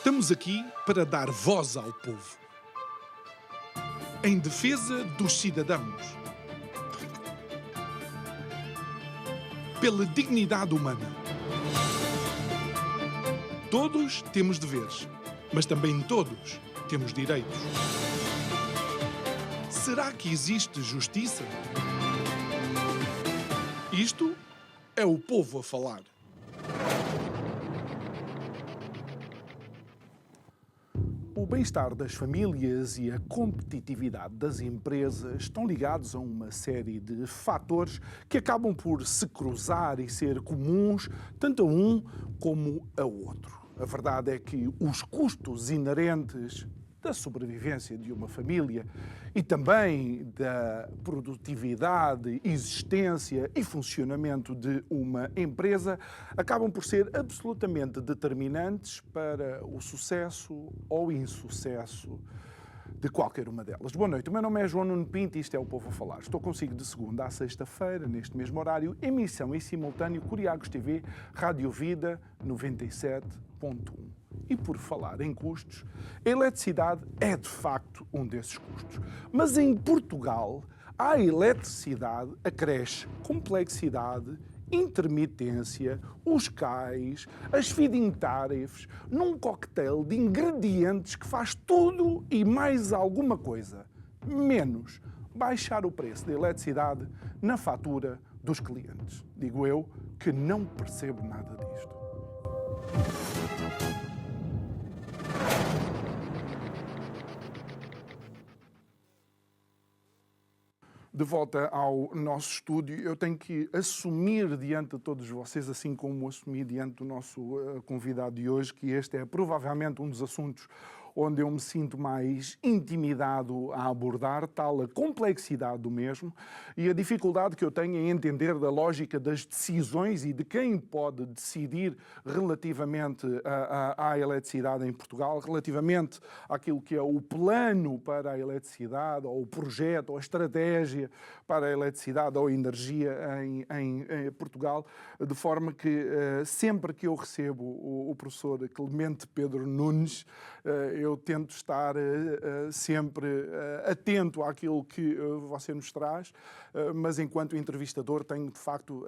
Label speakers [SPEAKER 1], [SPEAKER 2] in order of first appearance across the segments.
[SPEAKER 1] Estamos aqui para dar voz ao povo, em defesa dos cidadãos, pela dignidade humana. Todos temos deveres, mas também todos temos direitos. Será que existe justiça? Isto é o povo a falar. O bem-estar das famílias e a competitividade das empresas estão ligados a uma série de fatores que acabam por se cruzar e ser comuns tanto a um como a outro. A verdade é que os custos inerentes da sobrevivência de uma família e também da produtividade, existência e funcionamento de uma empresa acabam por ser absolutamente determinantes para o sucesso ou insucesso de qualquer uma delas. Boa noite, o meu nome é João Nuno Pinto e isto é o Povo a Falar. Estou consigo de segunda a sexta-feira, neste mesmo horário, emissão em simultâneo Curiagos TV, Rádio Vida 97.1. E por falar em custos, a eletricidade é de facto um desses custos. Mas em Portugal, à eletricidade acresce complexidade, intermitência, os cais, as feed-in tariffs, num cocktail de ingredientes que faz tudo e mais alguma coisa, menos baixar o preço da eletricidade na fatura dos clientes. Digo eu que não percebo nada disto. De volta ao nosso estúdio, eu tenho que assumir diante de todos vocês, assim como assumi diante do nosso convidado de hoje, que este é provavelmente um dos assuntos onde eu me sinto mais intimidado a abordar, tal a complexidade do mesmo e a dificuldade que eu tenho em entender da lógica das decisões e de quem pode decidir relativamente à eletricidade em Portugal, relativamente àquilo que é o plano para a eletricidade, ou o projeto, ou a estratégia para a eletricidade ou a energia em Portugal, de forma que sempre que eu recebo o professor Clemente Pedro Nunes, eu tento estar sempre atento àquilo que você nos traz, mas enquanto entrevistador tenho de facto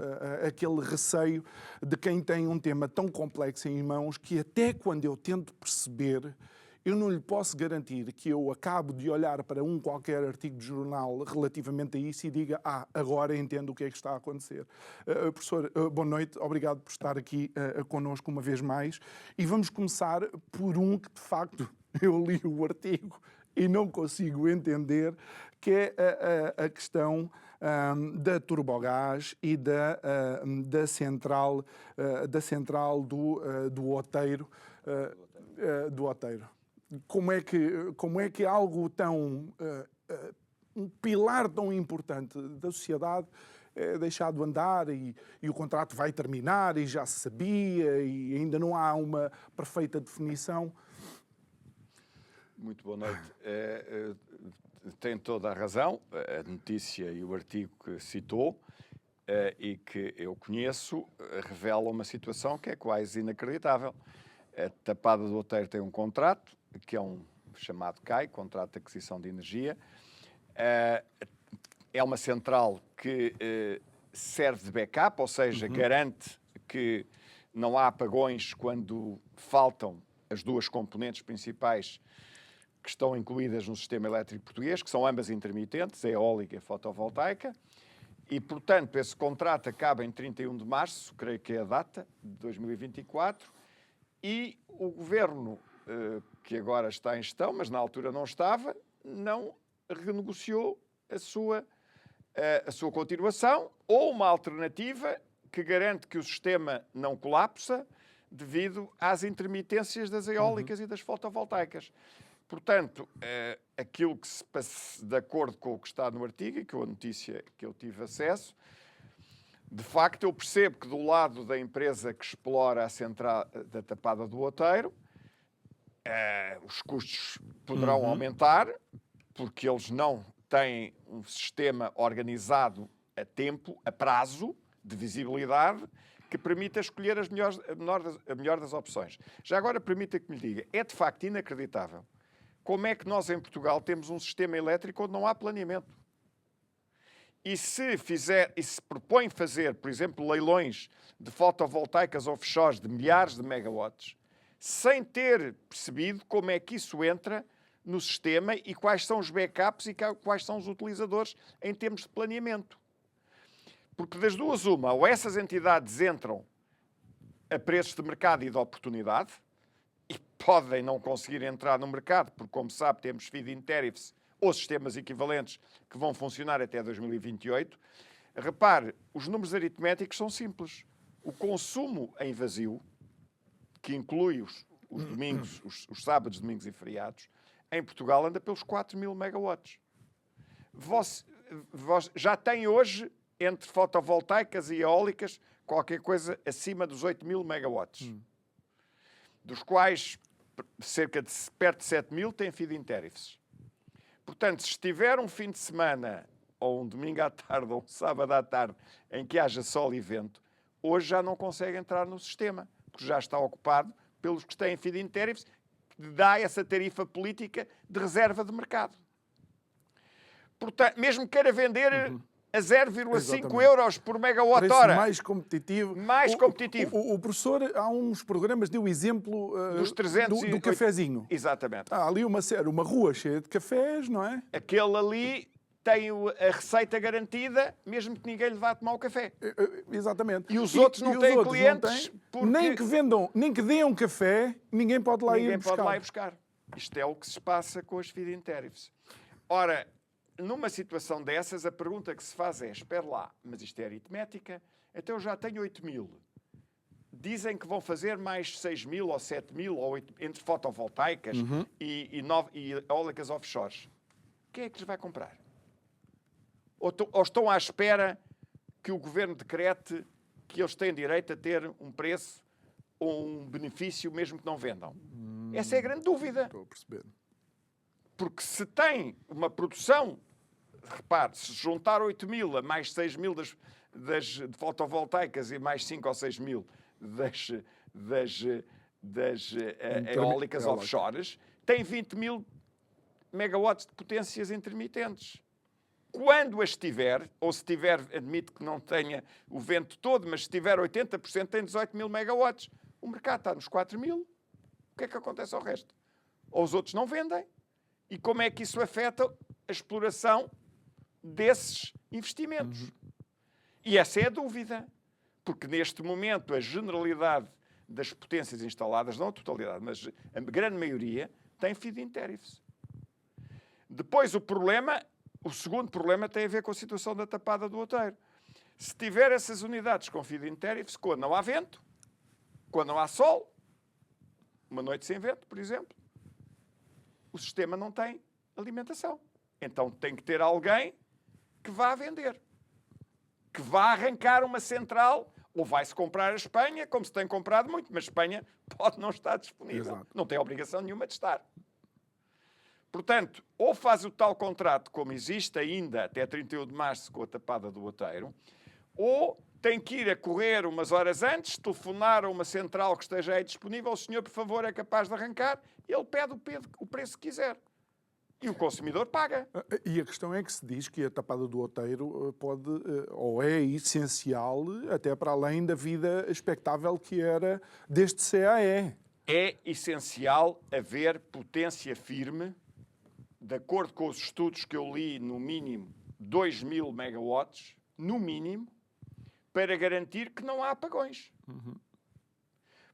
[SPEAKER 1] aquele receio de quem tem um tema tão complexo em mãos que até quando eu tento perceber, eu não lhe posso garantir que eu acabo de olhar para qualquer artigo de jornal relativamente a isso e diga, agora entendo o que é que está a acontecer. Professor, boa noite, obrigado por estar aqui connosco uma vez mais. E vamos começar por que de facto eu li o artigo e não consigo entender, que é a questão da turbogás e da central do Outeiro. Do Outeiro. Como é que algo tão um pilar tão importante da sociedade é deixado andar e o contrato vai terminar e já se sabia e ainda não há uma perfeita definição?
[SPEAKER 2] Muito boa noite. Tem toda a razão. A notícia e o artigo que citou e que eu conheço revela uma situação que é quase inacreditável. A Tapada do Outeiro tem um contrato, que é um chamado CAI, Contrato de Aquisição de Energia. É uma central que serve de backup, ou seja, garante que não há apagões quando faltam as duas componentes principais que estão incluídas no sistema elétrico português, que são ambas intermitentes, a eólica e a fotovoltaica. E, portanto, esse contrato acaba em 31 de março, creio que é a data, de 2024, e o governo, que agora está em gestão, mas na altura não estava, não renegociou a sua continuação ou uma alternativa que garante que o sistema não colapsa devido às intermitências das eólicas e das fotovoltaicas. Portanto, aquilo que se passa, de acordo com o que está no artigo e com a notícia que eu tive acesso, de facto eu percebo que do lado da empresa que explora a central da Tapada do Outeiro, os custos poderão aumentar, porque eles não têm um sistema organizado a tempo, a prazo, de visibilidade, que permita escolher a melhor das opções. Já agora permita que me diga, é de facto inacreditável como é que nós em Portugal temos um sistema elétrico onde não há planeamento. E se propõe fazer, por exemplo, leilões de fotovoltaicas offshore de milhares de megawatts, sem ter percebido como é que isso entra no sistema e quais são os backups e quais são os utilizadores em termos de planeamento. Porque das duas uma, ou essas entidades entram a preços de mercado e de oportunidade, e podem não conseguir entrar no mercado, porque, como sabe, temos feed-in tariffs ou sistemas equivalentes que vão funcionar até 2028. Repare, os números aritméticos são simples. O consumo em vazio, que inclui os domingos, os sábados, domingos e feriados, em Portugal anda pelos 4.000 megawatts. Já tem hoje, entre fotovoltaicas e eólicas, qualquer coisa acima dos 8.000 megawatts. Dos quais cerca de perto de 7.000 têm feed-in tariffs. Portanto, se estiver um fim de semana, ou um domingo à tarde, ou um sábado à tarde, em que haja sol e vento, hoje já não consegue entrar no sistema, porque já está ocupado pelos que têm feed-in tariffs, que dá essa tarifa política de reserva de mercado. Portanto, mesmo que queira vender a 0,5 euros por megawatt-hora.
[SPEAKER 1] Mais competitivo.
[SPEAKER 2] Mais competitivo.
[SPEAKER 1] O professor, há uns programas, deu o exemplo
[SPEAKER 2] dos 300
[SPEAKER 1] do cafezinho.
[SPEAKER 2] Exatamente.
[SPEAKER 1] Há ali uma rua cheia de cafés, não é?
[SPEAKER 2] Aquele ali tem a receita garantida, mesmo que ninguém lhe vá tomar o café.
[SPEAKER 1] Exatamente.
[SPEAKER 2] E os outros não têm clientes.
[SPEAKER 1] Porque... Nem que deem um café, ninguém pode lá ir buscar.
[SPEAKER 2] Ninguém pode lá ir buscar. Isto é o que se passa com as feed-in tariffs. Ora, numa situação dessas, a pergunta que se faz é, espera lá, mas isto é aritmética, então eu já tenho 8.000. Dizem que vão fazer mais 6.000 ou 7.000 ou 8, entre fotovoltaicas e eólicas offshores. Quem é que lhes vai comprar? Ou estão à espera que o governo decrete que eles têm direito a ter um preço ou um benefício mesmo que não vendam? Essa é a grande dúvida.
[SPEAKER 1] Estou a perceber.
[SPEAKER 2] Porque se tem uma produção, repare, se juntar 8.000 a mais 6.000 das fotovoltaicas e mais 5 ou 6.000 das eólicas offshores, tem 20.000 megawatts de potências intermitentes. Quando as tiver, ou se tiver, admito que não tenha o vento todo, mas se tiver 80%, tem 18.000 megawatts. O mercado está nos 4.000. O que é que acontece ao resto? Ou os outros não vendem? E como é que isso afeta a exploração desses investimentos? E essa é a dúvida. Porque neste momento a generalidade das potências instaladas, não a totalidade, mas a grande maioria, tem feed-in tariffs. Depois o segundo problema tem a ver com a situação da tapada do outeiro. Se tiver essas unidades com feed-in tariffs, quando não há vento, quando não há sol, uma noite sem vento, por exemplo, o sistema não tem alimentação. Então tem que ter alguém que vá vender, que vá arrancar uma central, ou vai-se comprar a Espanha, como se tem comprado muito, mas Espanha pode não estar disponível.
[SPEAKER 1] Exato.
[SPEAKER 2] Não tem obrigação nenhuma de estar. Portanto, ou faz o tal contrato como existe ainda até 31 de março com a tapada do outeiro, ou tem que ir a correr umas horas antes, telefonar a uma central que esteja aí disponível, o senhor, por favor, é capaz de arrancar, e ele pede o preço que quiser. E o consumidor paga.
[SPEAKER 1] E a questão é que se diz que a tapada do outeiro pode, ou é essencial, até para além da vida expectável que era deste CAE.
[SPEAKER 2] É essencial haver potência firme, de acordo com os estudos que eu li, no mínimo 2.000 megawatts, no mínimo, para garantir que não há apagões.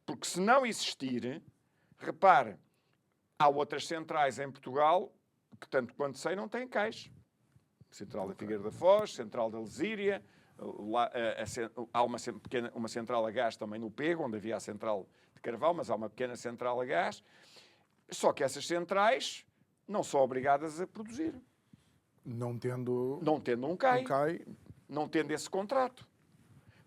[SPEAKER 2] Porque se não existir, repare, há outras centrais em Portugal que, tanto quanto sei, não têm cais. Central da Figueira da Foz, Central da Lesíria, há uma central a gás também no Pego, onde havia a central de Carvão, mas há uma pequena central a gás. Só que essas centrais não são obrigadas a produzir.
[SPEAKER 1] Não tendo
[SPEAKER 2] um CAI, não tendo esse contrato.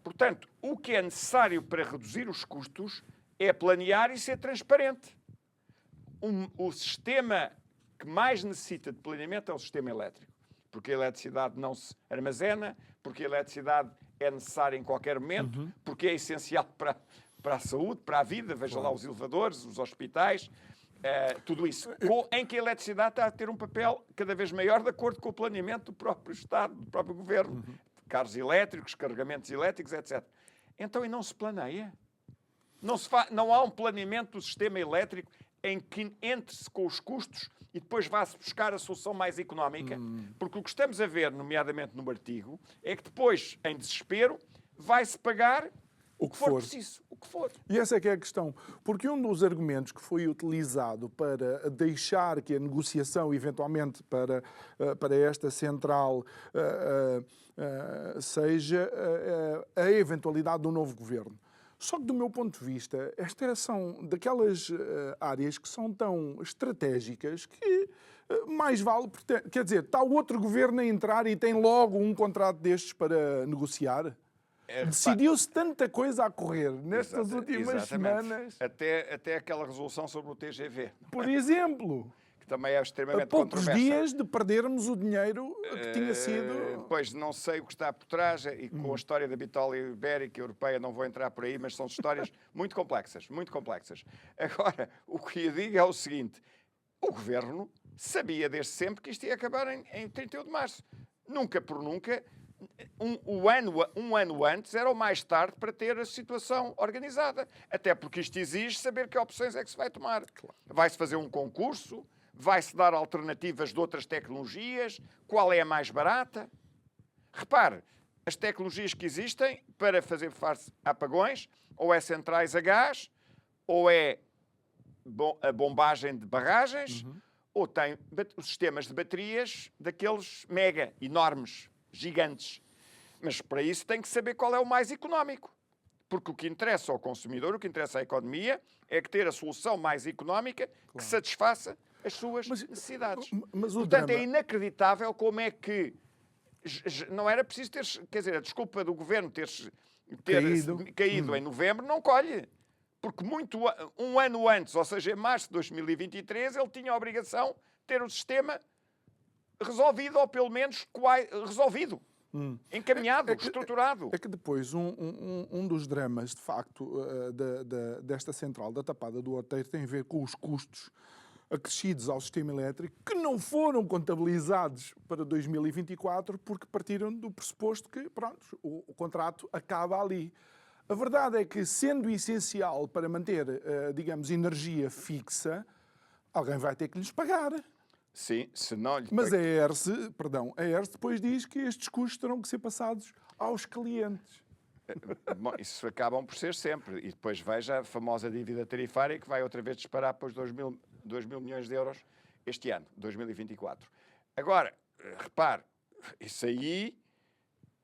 [SPEAKER 2] Portanto, o que é necessário para reduzir os custos é planear e ser transparente. O sistema que mais necessita de planeamento é o sistema elétrico. Porque a eletricidade não se armazena, porque a eletricidade é necessário em qualquer momento, porque é essencial para a saúde, para a vida. Veja lá os elevadores, os hospitais, tudo isso. Em que a eletricidade está a ter um papel cada vez maior de acordo com o planeamento do próprio Estado, do próprio Governo. Carros elétricos, carregamentos elétricos, etc. Então, e não se planeia? Não há um planeamento do sistema elétrico em que entre-se com os custos e depois vá-se buscar a solução mais económica? Porque o que estamos a ver, nomeadamente no artigo, é que depois, em desespero, vai-se pagar o que for preciso. O que for.
[SPEAKER 1] E essa é que é a questão. Porque um dos argumentos que foi utilizado para deixar que a negociação, eventualmente, para esta central seja a eventualidade de um novo governo. Só que, do meu ponto de vista, estas são daquelas áreas que são tão estratégicas que mais vale... Quer dizer, está o outro governo a entrar e tem logo um contrato destes para negociar? Decidiu-se tanta coisa a correr nestas últimas semanas.
[SPEAKER 2] Até aquela resolução sobre o TGV.
[SPEAKER 1] Por exemplo...
[SPEAKER 2] que também é extremamente
[SPEAKER 1] controversa. A poucos dias de perdermos o dinheiro que tinha sido...
[SPEAKER 2] Pois, não sei o que está por trás, e com a história da bitola ibérica europeia não vou entrar por aí, mas são histórias muito complexas, muito complexas. Agora, o que eu digo é o seguinte, o Governo sabia desde sempre que isto ia acabar em 31 de março. Nunca por nunca, um ano antes era o mais tarde para ter a situação organizada. Até porque isto exige saber que opções é que se vai tomar. Vai-se fazer um concurso? Vai-se dar alternativas de outras tecnologias? Qual é a mais barata? Repare, as tecnologias que existem para fazer face a apagões, ou é centrais a gás, ou é a bombagem de barragens, ou tem os sistemas de baterias daqueles mega, enormes, gigantes. Mas para isso tem que saber qual é o mais económico. Porque o que interessa ao consumidor, o que interessa à economia, é que ter a solução mais económica que satisfaça as suas necessidades. Portanto, é inacreditável como é que não era preciso ter... Quer dizer, a desculpa do Governo ter caído em novembro não colhe. Porque um ano antes, ou seja, em março de 2023, ele tinha a obrigação de ter o sistema resolvido, ou pelo menos resolvido. Encaminhado, estruturado.
[SPEAKER 1] É que depois um dos dramas, de facto, desta central da Tapada do Outeiro tem a ver com os custos acrescidos ao sistema elétrico que não foram contabilizados para 2024 porque partiram do pressuposto que, pronto, o contrato acaba ali. A verdade é que, sendo essencial para manter, digamos, energia fixa, alguém vai ter que lhes pagar.
[SPEAKER 2] Sim, se não lhe...
[SPEAKER 1] Mas a ERSE depois diz que estes custos terão que ser passados aos clientes.
[SPEAKER 2] Bom, isso acabam por ser sempre. E depois veja a famosa dívida tarifária que vai outra vez disparar para os 2 mil milhões de euros este ano, 2024. Agora, repare, isso aí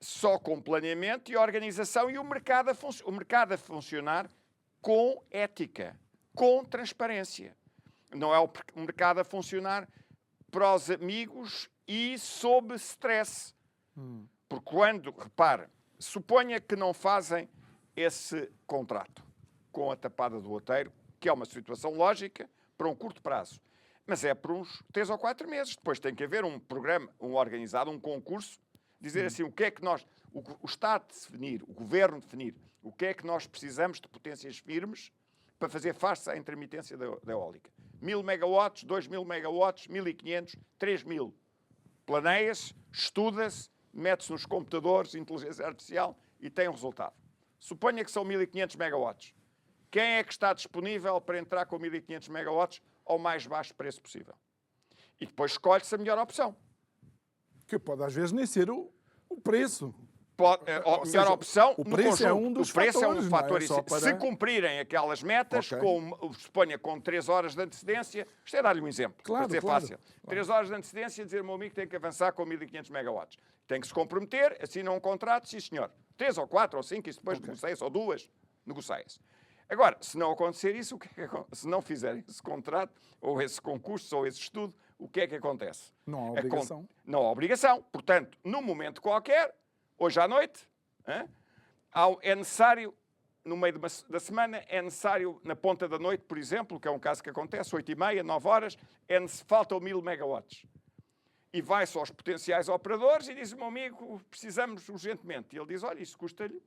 [SPEAKER 2] só com planeamento e organização e o mercado a funcionar com ética, com transparência. Não é o mercado a funcionar para os amigos e sob stress. Porque quando, repare, suponha que não fazem esse contrato com a Tapada do Outeiro, que é uma situação lógica para um curto prazo, mas é por uns 3 ou 4 meses. Depois tem que haver um programa, organizado, um concurso, dizer assim, o que é que o Estado definir, o Governo definir, o que é que nós precisamos de potências firmes para fazer face à intermitência da eólica. 1000 megawatts, 2000 megawatts, 1500, 3000. Planeia-se, estuda-se, mete-se nos computadores, inteligência artificial e tem um resultado. Suponha que são 1500 megawatts. Quem é que está disponível para entrar com 1500 megawatts ao mais baixo preço possível? E depois escolhe-se a melhor opção.
[SPEAKER 1] Que pode às vezes nem ser o preço.
[SPEAKER 2] A melhor opção,
[SPEAKER 1] o preço é um dos fatores. O preço é um fator.
[SPEAKER 2] Para... Se cumprirem aquelas metas, suponha com 3 horas de antecedência, isto é dar-lhe um exemplo, para ser fácil. 3 horas de antecedência, dizer ao meu amigo que tem que avançar com 1500 megawatts. Tem que se comprometer, assina um contrato, sim senhor. 3 ou 4 ou 5, e depois negocia-se, ou 2, negocia-se. Agora, se não acontecer isso, se não fizerem esse contrato, ou esse concurso, ou esse estudo, o que é que acontece?
[SPEAKER 1] Não há obrigação.
[SPEAKER 2] Não há obrigação. Portanto, num momento qualquer, hoje à noite, é necessário, no meio da semana, é necessário, na ponta da noite, por exemplo, que é um caso que acontece, 8h30, 9 horas, faltam 1000 megawatts. E vai-se aos potenciais operadores e diz: meu amigo, precisamos urgentemente. E ele diz: olha, isso custa-lhe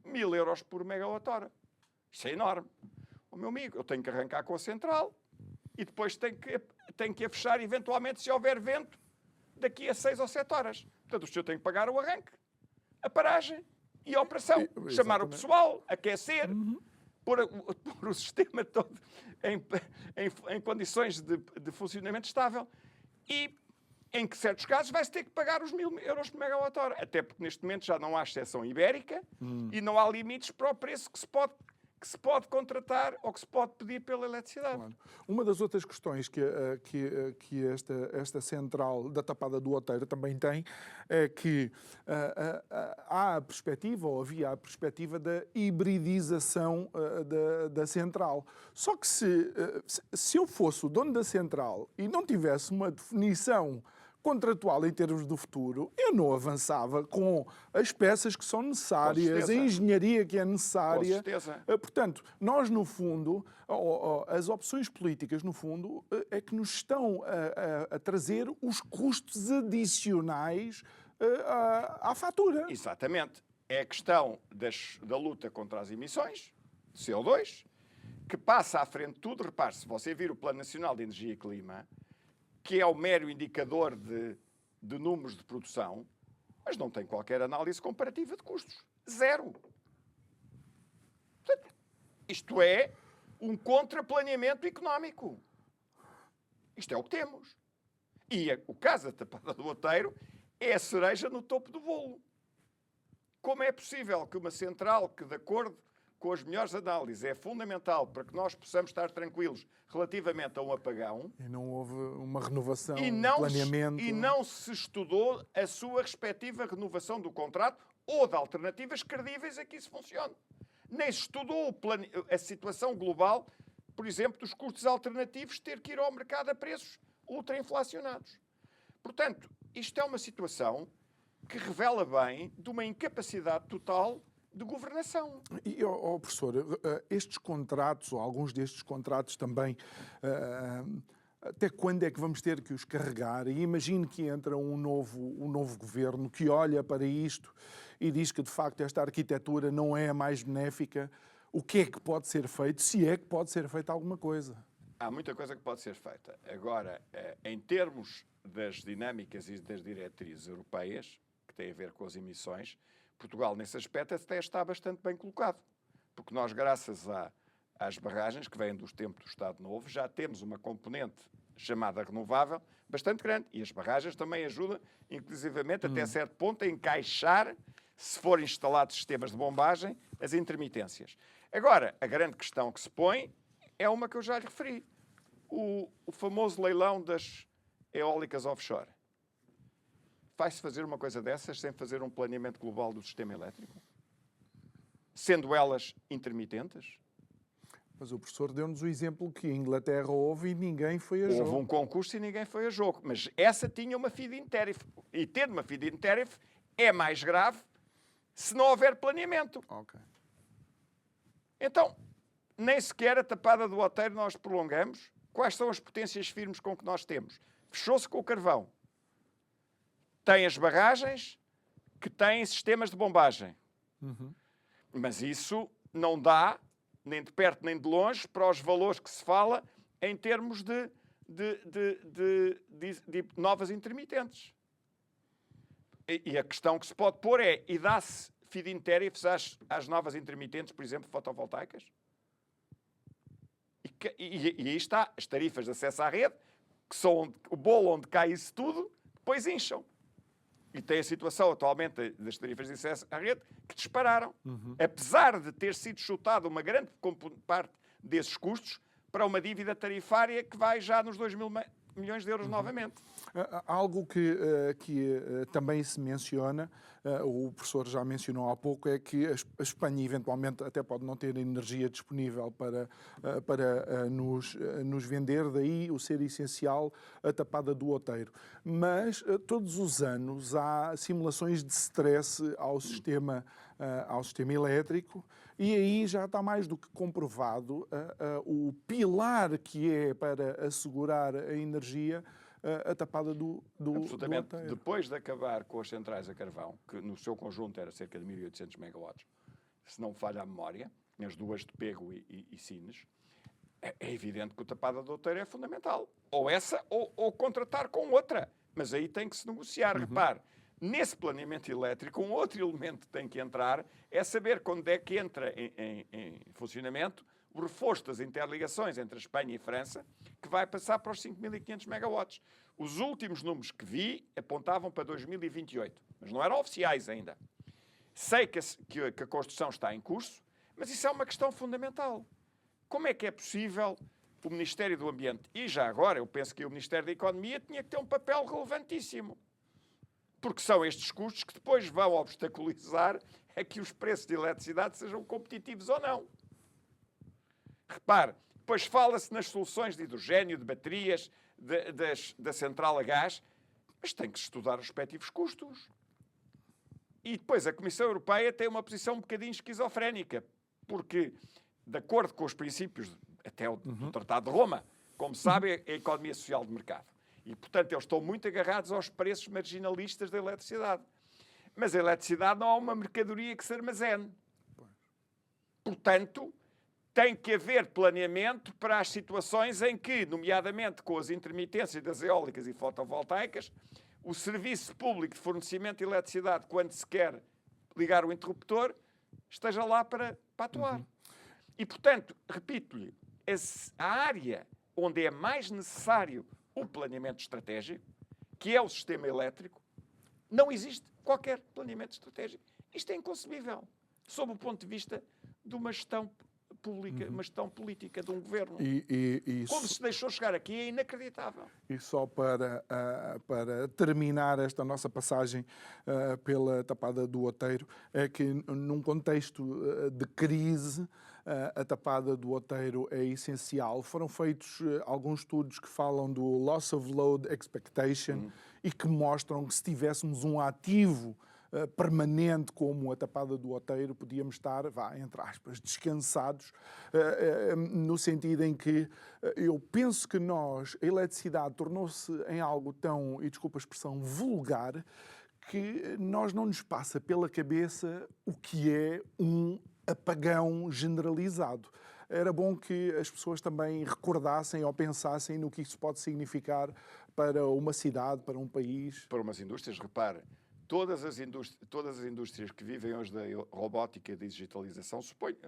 [SPEAKER 2] 1000 euros por megawatt-hora. Isso é enorme. O meu amigo, eu tenho que arrancar com a central e depois tenho que a fechar eventualmente se houver vento daqui a 6 ou 7 horas. Portanto, o senhor tem que pagar o arranque, a paragem e a operação. Chamar o pessoal, aquecer, pôr o sistema todo em condições de funcionamento estável e, em que certos casos, vai-se ter que pagar os 1000 euros por megawatt-hora. Até porque neste momento já não há exceção ibérica e não há limites para o preço que se pode contratar ou que se pode pedir pela eletricidade.
[SPEAKER 1] Claro. Uma das outras questões que esta central da Tapada do Outeiro também tem é que há a perspectiva, ou havia a perspectiva da hibridização da central. Só que se eu fosse o dono da central e não tivesse uma definição contratual em termos do futuro, eu não avançava com as peças que são necessárias, a engenharia que é necessária.
[SPEAKER 2] Com certeza.
[SPEAKER 1] Portanto, nós, no fundo, as opções políticas, no fundo, é que nos estão a trazer os custos adicionais à fatura.
[SPEAKER 2] Exatamente. É a questão da luta contra as emissões de CO2, que passa à frente de tudo. Repare, se você vir o Plano Nacional de Energia e Clima, que é o mero indicador de números de produção, mas não tem qualquer análise comparativa de custos. Zero. Portanto, isto é um contraplaneamento económico. Isto é o que temos. E o caso da Tapada do Outeiro é a cereja no topo do bolo. Como é possível que uma central que, de acordo com as melhores análises, é fundamental para que nós possamos estar tranquilos relativamente a um apagão.
[SPEAKER 1] E não houve uma renovação, planeamento.
[SPEAKER 2] E não se estudou a sua respectiva renovação do contrato ou de alternativas credíveis a que isso funcione. Nem se estudou a situação global, por exemplo, dos custos alternativos ter que ir ao mercado a preços ultrainflacionados. Portanto, isto é uma situação que revela bem de uma incapacidade total de governação.
[SPEAKER 1] E, professor, estes contratos, ou alguns destes contratos também, até quando é que vamos ter que os carregar? E imagine que entra um novo governo que olha para isto e diz que, de facto, esta arquitetura não é a mais benéfica. O que é que pode ser feito, se é que pode ser feita alguma coisa?
[SPEAKER 2] Há muita coisa que pode ser feita. Agora, em termos das dinâmicas e das diretrizes europeias, que têm a ver com as emissões, Portugal, nesse aspecto, até está bastante bem colocado. Porque nós, graças às barragens, que vêm dos tempos do Estado Novo, já temos uma componente chamada renovável bastante grande. E as barragens também ajudam, inclusivamente, até certo ponto, a encaixar, se forem instalados sistemas de bombagem, as intermitências. Agora, a grande questão que se põe é uma que eu já lhe referi. O famoso leilão das eólicas offshore. Vai-se fazer uma coisa dessas sem fazer um planeamento global do sistema elétrico? Sendo elas intermitentes?
[SPEAKER 1] Mas o professor deu-nos o exemplo que a Inglaterra houve e ninguém foi a jogo.
[SPEAKER 2] Houve um concurso e ninguém foi a jogo. Mas essa tinha uma feed-in tariff. E tendo uma feed-in tariff é mais grave se não houver planeamento.
[SPEAKER 1] Ok.
[SPEAKER 2] Então, nem sequer a Tapada do Outeiro nós prolongamos. Quais são as potências firmes com que nós temos? Fechou-se com o carvão. Tem as barragens que têm sistemas de bombagem. Mas isso não dá, nem de perto nem de longe, para os valores que se fala em termos de novas intermitentes. E a questão que se pode pôr é, e dá-se feed-in tariffs às novas intermitentes, por exemplo, fotovoltaicas? E aí está, as tarifas de acesso à rede, que são o bolo onde cai isso tudo, depois incham. E tem a situação atualmente das tarifas de acesso à rede que dispararam. Apesar de ter sido chutada uma grande parte desses custos para uma dívida tarifária que vai já nos 2 mil milhões de euros novamente.
[SPEAKER 1] Algo que também se menciona, o professor já mencionou há pouco, é que a Espanha eventualmente até pode não ter energia disponível para nos vender, daí o ser essencial a Tapada do Outeiro. Mas todos os anos há simulações de stress ao sistema elétrico e aí já está mais do que comprovado o pilar que é para assegurar a energia a tapada do
[SPEAKER 2] Absolutamente.
[SPEAKER 1] Outeiro.
[SPEAKER 2] Depois de acabar com as centrais a carvão, que no seu conjunto era cerca de 1.800 megawatts, se não me falha a memória, as duas de Pego e Sines, é evidente que o tapada do Outeiro é fundamental. Ou essa, ou contratar com outra. Mas aí tem que se negociar. Repare, nesse planeamento elétrico, um outro elemento que tem que entrar é saber quando é que entra em funcionamento o reforço das interligações entre a Espanha e a França, que vai passar para os 5.500 megawatts. Os últimos números que vi apontavam para 2028, mas não eram oficiais ainda. Sei que a construção está em curso, mas isso é uma questão fundamental. Como é que é possível o Ministério do Ambiente, e já agora eu penso que o Ministério da Economia tinha que ter um papel relevantíssimo, porque são estes custos que depois vão obstaculizar a que os preços de eletricidade sejam competitivos ou não. Repare, depois fala-se nas soluções de hidrogênio, de baterias, da central a gás, mas tem que se estudar os respectivos custos. E depois a Comissão Europeia tem uma posição um bocadinho esquizofrénica, porque, de acordo com os princípios até do Tratado de Roma, como sabem, é a economia social de mercado. E, portanto, eles estão muito agarrados aos preços marginalistas da eletricidade. Mas a eletricidade não é uma mercadoria que se armazene. Portanto, tem que haver planeamento para as situações em que, nomeadamente com as intermitências das eólicas e fotovoltaicas, o serviço público de fornecimento de eletricidade, quando se quer ligar o interruptor, esteja lá para atuar. E, portanto, repito-lhe, a área onde é mais necessário o planeamento estratégico, que é o sistema elétrico, não existe qualquer planeamento estratégico. Isto é inconcebível, sob o ponto de vista de uma gestão pública, uma gestão política de um governo. Como se deixou chegar aqui é inacreditável.
[SPEAKER 1] E só para terminar esta nossa passagem pela tapada do Outeiro, é que num contexto de crise, a tapada do Outeiro é essencial. Foram feitos alguns estudos que falam do loss of load expectation e que mostram que se tivéssemos um ativo permanente como a tapada do Outeiro, podíamos estar, entre aspas, descansados, no sentido em que eu penso que a eletricidade tornou-se em algo tão, e desculpa a expressão, vulgar, que nós não nos passa pela cabeça o que é um apagão generalizado. Era bom que as pessoas também recordassem ou pensassem no que isso pode significar para uma cidade, para um país.
[SPEAKER 2] Para umas indústrias, repare, todas as indústrias que vivem hoje da robótica e da digitalização,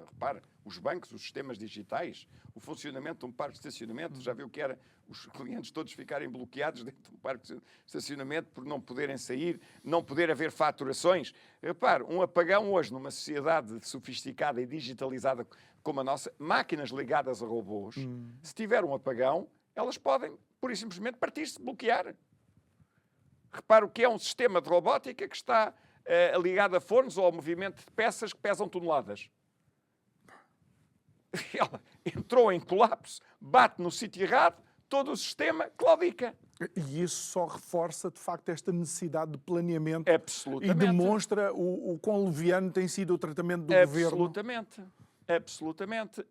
[SPEAKER 2] repare, os bancos, os sistemas digitais, o funcionamento de um parque de estacionamento, já viu que era os clientes todos ficarem bloqueados dentro de um parque de estacionamento por não poderem sair, não poder haver faturações. Repare, um apagão hoje numa sociedade sofisticada e digitalizada como a nossa, máquinas ligadas a robôs, se tiver um apagão, elas podem, pura e simplesmente, partir-se, bloquear. Repare o que é um sistema de robótica que está ligado a fornos ou ao movimento de peças que pesam toneladas. Ela entrou em colapso, bate no sítio errado, todo o sistema claudica.
[SPEAKER 1] E isso só reforça, de facto, esta necessidade de planeamento.
[SPEAKER 2] Absolutamente.
[SPEAKER 1] E demonstra o quão leviano tem sido o tratamento do governo.
[SPEAKER 2] Absolutamente. Absolutamente.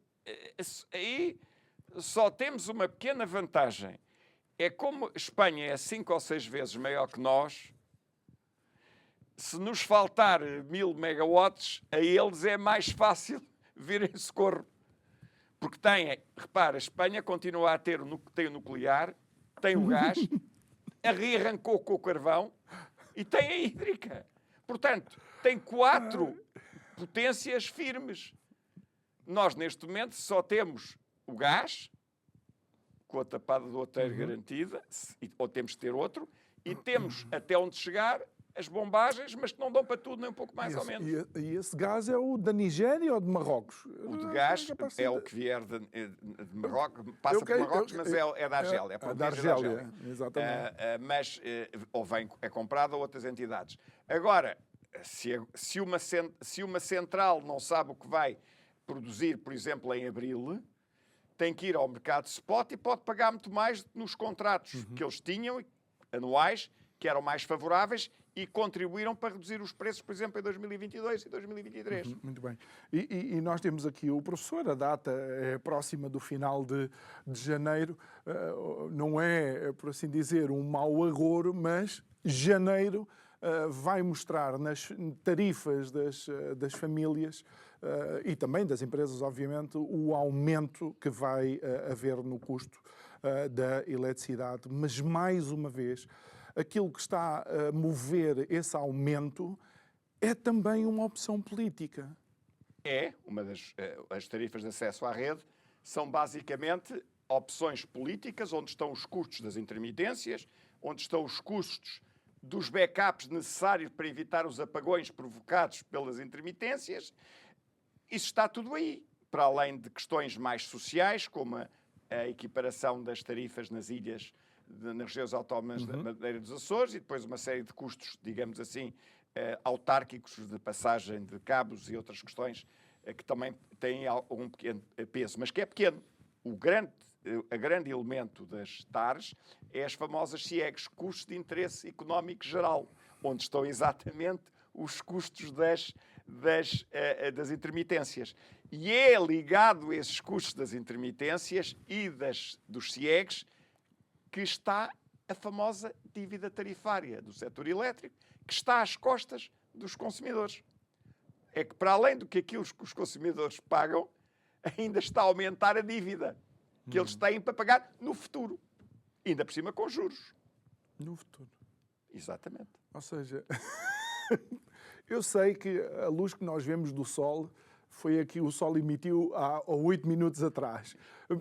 [SPEAKER 2] Aí só temos uma pequena vantagem. É como Espanha é 5 ou 6 vezes maior que nós, se nos faltar 1.000 megawatts, a eles é mais fácil virem socorro. Porque repara, a Espanha continua a tem o nuclear, tem o gás, rearrancou com o carvão e tem a hídrica. Portanto, tem 4 potências firmes. Nós, neste momento, só temos o gás, com a tapada do Outeiro garantida, ou temos que ter outro, e temos até onde chegar as bombagens, mas que não dão para tudo, nem um pouco mais ou menos.
[SPEAKER 1] E esse gás é o da Nigéria ou de Marrocos?
[SPEAKER 2] O de gás é o que vier de Marrocos, passa por Marrocos, mas é da Argélia.
[SPEAKER 1] É da Argélia, exatamente.
[SPEAKER 2] Mas ou é comprado a outras entidades. Agora, se uma central não sabe o que vai produzir, por exemplo, em abril, tem que ir ao mercado spot e pode pagar muito mais nos contratos que eles tinham, anuais, que eram mais favoráveis, e contribuíram para reduzir os preços, por exemplo, em 2022 e 2023.
[SPEAKER 1] Muito bem. E nós temos aqui o professor, a data é próxima do final de janeiro, não é, por assim dizer, um mau agouro, mas janeiro vai mostrar nas tarifas das famílias e também das empresas, obviamente, o aumento que vai haver no custo da eletricidade. Mas, mais uma vez, aquilo que está a mover esse aumento é também uma opção política.
[SPEAKER 2] As tarifas de acesso à rede são basicamente opções políticas onde estão os custos das intermitências, onde estão os custos dos backups necessários para evitar os apagões provocados pelas intermitências. Isso está tudo aí, para além de questões mais sociais, como a equiparação das tarifas nas ilhas, nas regiões autónomas da Madeira dos Açores, e depois uma série de custos, digamos assim, autárquicos de passagem de cabos e outras questões que também têm um pequeno peso, mas que é pequeno. O grande elemento das TARs é as famosas CIEGs, custos de interesse económico geral, onde estão exatamente os custos das intermitências. E é ligado a esses custos das intermitências e dos CIEGs que está a famosa dívida tarifária do setor elétrico, que está às costas dos consumidores. É que, para além do que aquilo que os consumidores pagam, ainda está a aumentar a dívida que eles têm para pagar no futuro. Ainda por cima com juros.
[SPEAKER 1] No futuro.
[SPEAKER 2] Exatamente.
[SPEAKER 1] Ou seja, eu sei que a luz que nós vemos do Sol foi a que o Sol emitiu há 8 minutos atrás.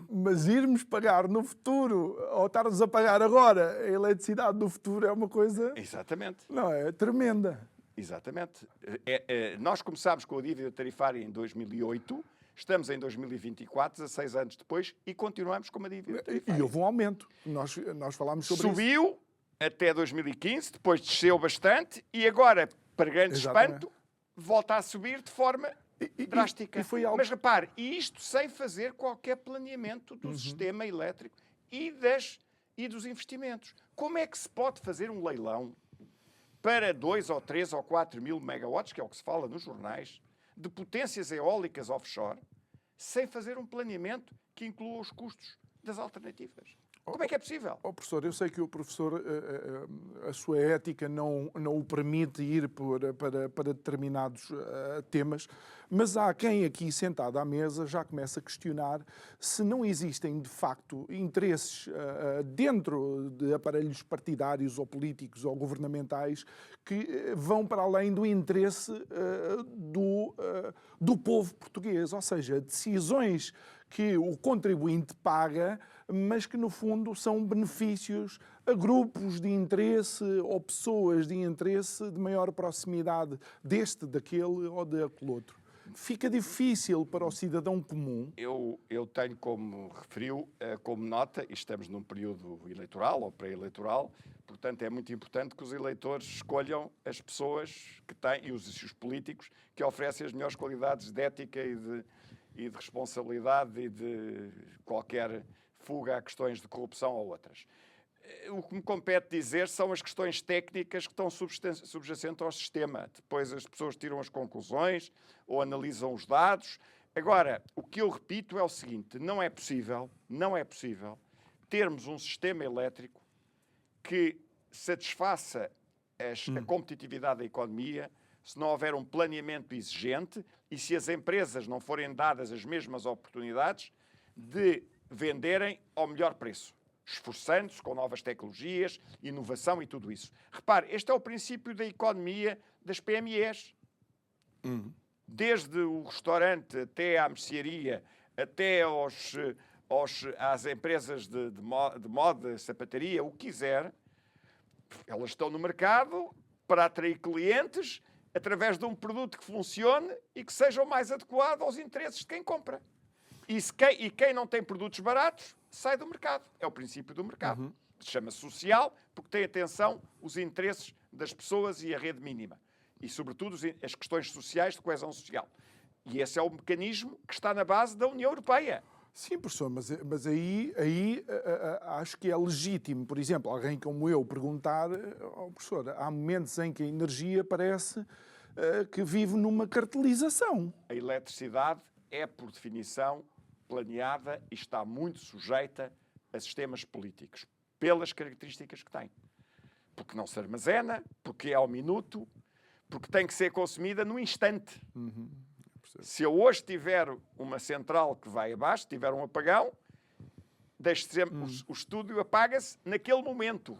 [SPEAKER 1] Mas irmos pagar no futuro, ou estarmos a pagar agora a eletricidade do futuro é uma coisa...
[SPEAKER 2] Exatamente.
[SPEAKER 1] Não, é tremenda.
[SPEAKER 2] Exatamente. Nós começámos com a dívida tarifária em 2008, estamos em 2024, 16 anos depois, e continuamos com uma dívida tarifária.
[SPEAKER 1] E houve um aumento. Nós falámos sobre isso.
[SPEAKER 2] Subiu até 2015, depois desceu bastante, e agora, para grande espanto, volta a subir de forma drástica. Mas repare, isto sem fazer qualquer planeamento do sistema elétrico e dos investimentos. Como é que se pode fazer um leilão para 2 ou 3 ou 4 mil megawatts, que é o que se fala nos jornais, de potências eólicas offshore, sem fazer um planeamento que inclua os custos das alternativas? Como é que é possível?
[SPEAKER 1] Professor, eu sei que o professor, a sua ética não o permite ir para determinados temas, mas há quem aqui sentado à mesa já começa a questionar se não existem, de facto, interesses dentro de aparelhos partidários ou políticos ou governamentais que vão para além do interesse do povo português, ou seja, decisões que o contribuinte paga, mas que no fundo são benefícios a grupos de interesse ou pessoas de interesse de maior proximidade daquele ou daquele outro. Fica difícil para o cidadão comum.
[SPEAKER 2] Eu tenho, como referiu, como nota, e estamos num período eleitoral ou pré-eleitoral, portanto é muito importante que os eleitores escolham as pessoas que têm, e os políticos, que oferecem as melhores qualidades de ética e de responsabilidade e de qualquer fuga a questões de corrupção ou outras. O que me compete dizer são as questões técnicas que estão subjacentes ao sistema. Depois as pessoas tiram as conclusões ou analisam os dados. Agora, o que eu repito é o seguinte: não é possível termos um sistema elétrico que satisfaça a competitividade da economia se não houver um planeamento exigente e se as empresas não forem dadas as mesmas oportunidades de venderem ao melhor preço, esforçando-se com novas tecnologias, inovação e tudo isso. Repare, este é o princípio da economia das PMEs. Desde o restaurante até à mercearia, até às empresas de moda, sapataria, o que quiser, elas estão no mercado para atrair clientes através de um produto que funcione e que seja o mais adequado aos interesses de quem compra. E quem não tem produtos baratos, sai do mercado. É o princípio do mercado. Se chama social, porque tem atenção os interesses das pessoas e a rede mínima. E, sobretudo, as questões sociais de coesão social. E esse é o mecanismo que está na base da União Europeia.
[SPEAKER 1] Sim, professor, mas aí acho que é legítimo, por exemplo, alguém como eu perguntar ao professor, há momentos em que a energia parece que vive numa cartelização.
[SPEAKER 2] A eletricidade é, por definição, planeada e está muito sujeita a sistemas políticos, pelas características que tem. Porque não se armazena, porque é ao minuto, porque tem que ser consumida no instante. Se eu hoje tiver uma central que vai abaixo, tiver um apagão, o estúdio apaga-se naquele momento.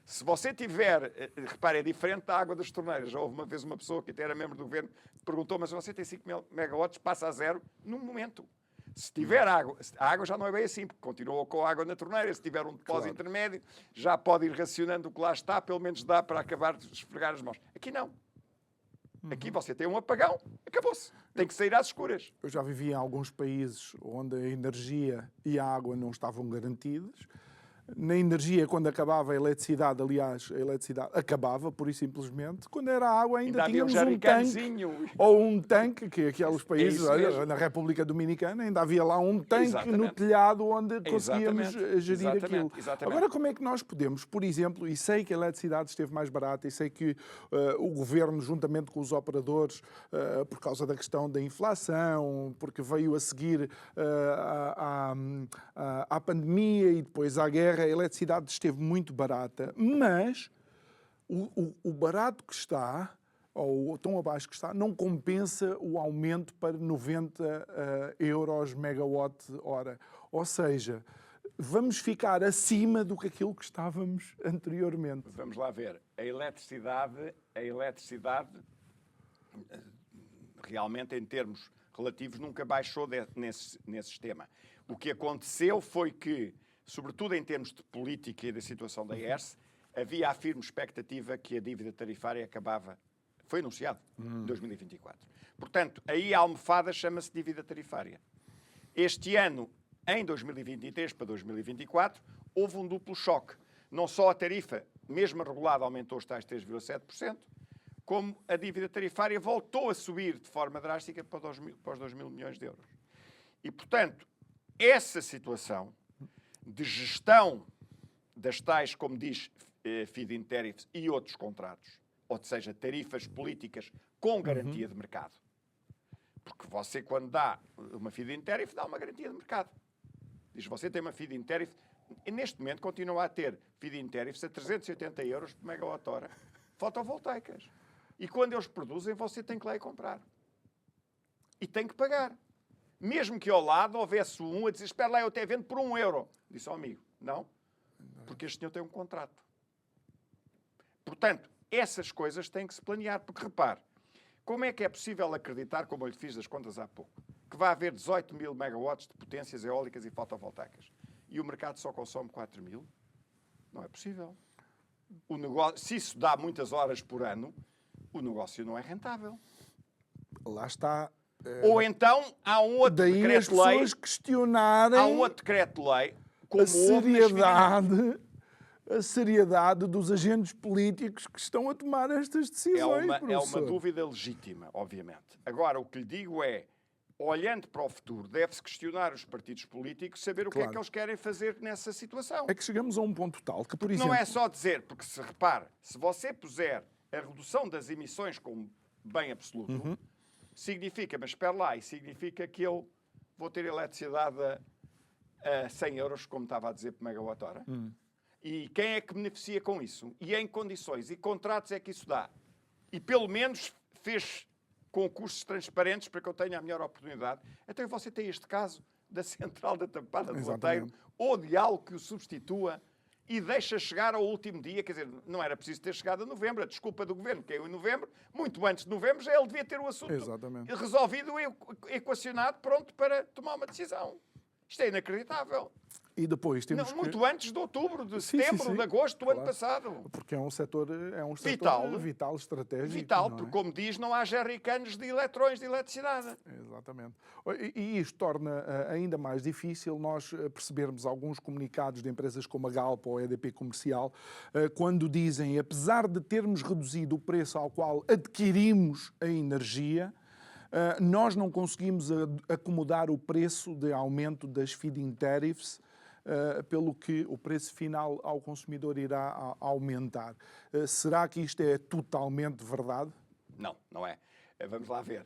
[SPEAKER 2] Se você tiver, repare, é diferente da água das torneiras. Já houve uma vez uma pessoa que até era membro do governo que perguntou, mas você tem 5 megawatts, passa a zero num momento. Se tiver água, a água já não é bem assim, porque continua com a água na torneira. Se tiver um depósito intermédio, já pode ir racionando o que lá está, pelo menos dá para acabar de esfregar as mãos. Aqui não. Aqui você tem um apagão, acabou-se. Tem que sair às escuras.
[SPEAKER 1] Eu já vivi em alguns países onde a energia e a água não estavam garantidas. Na energia, quando acabava a eletricidade, aliás, a eletricidade acabava, pura e simplesmente. Quando era água, ainda tínhamos um tanque, ou um tanque, que aqueles países, olha, na República Dominicana, ainda havia lá um tanque no telhado onde conseguíamos gerir aquilo. Agora, como é que nós podemos, por exemplo, e sei que a eletricidade esteve mais barata, e sei que o governo, juntamente com os operadores, por causa da questão da inflação, porque veio a seguir à pandemia e depois à guerra, a eletricidade esteve muito barata, mas o barato que está, ou tão abaixo que está, não compensa o aumento para 90 euros megawatt-hora. Ou seja, vamos ficar acima do que aquilo que estávamos anteriormente.
[SPEAKER 2] Vamos lá ver. A eletricidade realmente, em termos relativos, nunca baixou nesse sistema. O que aconteceu foi que, sobretudo em termos de política e da situação da ERSE, havia a firme expectativa que a dívida tarifária acabava. Foi anunciado em 2024. Portanto, aí a almofada chama-se dívida tarifária. Este ano, em 2023 para 2024, houve um duplo choque. Não só a tarifa, mesmo regulada, aumentou os tais 3,7%, como a dívida tarifária voltou a subir de forma drástica para os 2 mil milhões de euros. E, portanto, essa situação de gestão das tais, como diz, feed-in tariffs e outros contratos, ou seja, tarifas políticas com garantia de mercado. Porque você, quando dá uma feed-in tariff, dá uma garantia de mercado. Diz, você tem uma feed-in tariff, e neste momento continua a ter feed-in tariffs a 380 euros por megawatt-hora, fotovoltaicas. E quando eles produzem, você tem que lá ir comprar. E tem que pagar. Mesmo que ao lado houvesse um a dizer, espera lá, eu até vendo por 1 euro. Disse ao amigo, não, porque este senhor tem um contrato. Portanto, essas coisas têm que se planear, porque repare, como é que é possível acreditar, como eu lhe fiz das contas há pouco, que vai haver 18 mil megawatts de potências eólicas e fotovoltaicas e o mercado só consome 4 mil? Não é possível. O negócio, se isso dá muitas horas por ano, o negócio não é rentável.
[SPEAKER 1] Lá está.
[SPEAKER 2] Ou então há um outro decreto-lei.
[SPEAKER 1] Questionarem
[SPEAKER 2] há um outro decreto-lei como
[SPEAKER 1] a seriedade dos agentes políticos que estão a tomar estas decisões.
[SPEAKER 2] É uma dúvida legítima, obviamente. Agora, o que lhe digo é, olhando para o futuro, deve-se questionar os partidos políticos, saber o que é que eles querem fazer nessa situação.
[SPEAKER 1] É que chegamos a um ponto tal que, por exemplo...
[SPEAKER 2] Não é só dizer, porque se repare, se você puser a redução das emissões como bem absoluto, significa, mas espera lá, e significa que eu vou ter eletricidade a 100 euros, como estava a dizer, por megawatt-hora. E quem é que beneficia com isso? E em condições e contratos é que isso dá? E pelo menos fez concursos transparentes para que eu tenha a melhor oportunidade. Então você tem este caso da central da Tapada do Outeiro, ou de algo que o substitua e deixa chegar ao último dia, quer dizer, não era preciso ter chegado a novembro, a desculpa do governo caiu em novembro, muito antes de novembro já ele devia ter o assunto resolvido e equacionado, pronto para tomar uma decisão. Isto é inacreditável.
[SPEAKER 1] E depois temos
[SPEAKER 2] muito antes de outubro, de setembro, de agosto do ano passado.
[SPEAKER 1] Porque é um setor vital, estratégico.
[SPEAKER 2] Vital, porque, como diz, não há jerrycans de eletrões de eletricidade.
[SPEAKER 1] Exatamente. E isto torna ainda mais difícil nós percebermos alguns comunicados de empresas como a Galp ou a EDP Comercial, quando dizem, apesar de termos reduzido o preço ao qual adquirimos a energia, Nós não conseguimos acomodar o preço de aumento das feed-in tariffs, pelo que o preço final ao consumidor irá aumentar. Será que isto é totalmente verdade?
[SPEAKER 2] Não, não é. Vamos lá ver.